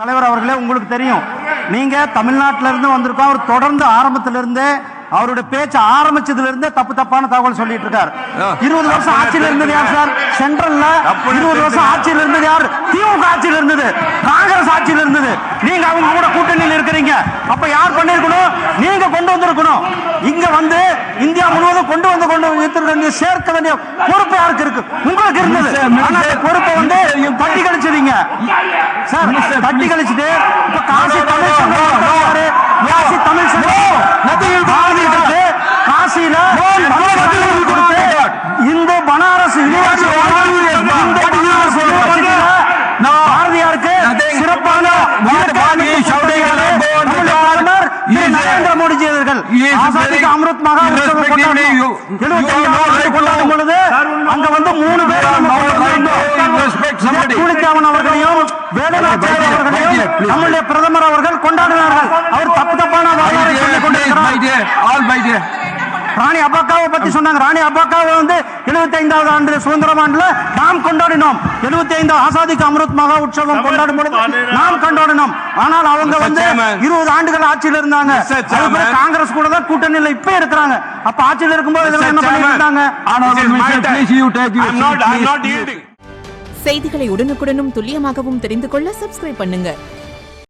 தலைவர் அவர்களே, உங்களுக்கு தெரியும், நீங்க தமிழ்நாட்டில இருந்து வந்திருக்கோம். அவர் தொடர்ந்து ஆரம்பத்திலிருந்து அவருடைய பேச்சு ஆரம்பிச்சதுல இருந்தே தப்பான தகவல் சொல்லிட்டு இருக்காரு. 20 வருஷம் ஆட்சியில் இருந்தது யார் சார்? சென்ட்ரல்ல 20 வருஷம் ஆட்சியில் இருந்தது யார்? திமுக ஆட்சியில் இருந்தது, காங்கிரஸ் ஆட்சியில் இருந்தது. நீங்க அவங்க கூட கூட்டணியில் இருக்கிறீங்க. அப்ப யார் பண்ணிருக்கணும்? நீங்க கொண்டு வந்திருக்கணும். இங்க வந்து இந்தியா முழுவதும் கொண்டு வந்து சேர்க்க வேண்டிய பொறுப்பு யாருக்கு இருக்கு? உங்களுக்கு இருந்தது. ஆனா அந்த பொறுப்பை வந்து தட்டி கழிச்சிருங்க சார். தட்டி கழிச்சுட்டு இப்ப காசி தமிழ் காசியில இந்து பனாரஸ் பாரதியாருக்கு சிறப்பான நரேந்திர மோடிஜி அவர்கள் அமிர்த் மகா கொண்டாடும் பொழுது அங்க வந்து 3 பேர் அவர்களையும் வேலுநாச்சியார் அவர்களையும் நம்முடைய பிரதமர் அவர்கள் கொண்டாடினார்கள். அவர் தப்பான ராணி அப்பாக்காவை பத்தி சொன்னாங்க. ராணி அப்பாக்காவை வந்து 75வது ஆண்டு சுதந்திர ஆண்டுல நாம் கொண்டாடினோம். 75 ஆசாதிக்கு அமிர்த் மகா உற்சவம் கொண்டாடும் பொழுது நாம் கொண்டாடினோம். ஆனால் அவங்க வந்து 20 ஆண்டுகள் ஆட்சியில் இருந்தாங்க. காங்கிரஸ் கூட தான் கூட்டணியில் இப்ப இருக்கிறாங்க. அப்ப ஆட்சியில் இருக்கும்போது இதெல்லாம் என்ன பண்ணிட்டு இருந்தாங்க? செய்திகளை உடனுக்குடனும் துல்லியமாகவும் தெரிந்து கொள்ள சப்ஸ்கிரைப் பண்ணுங்க.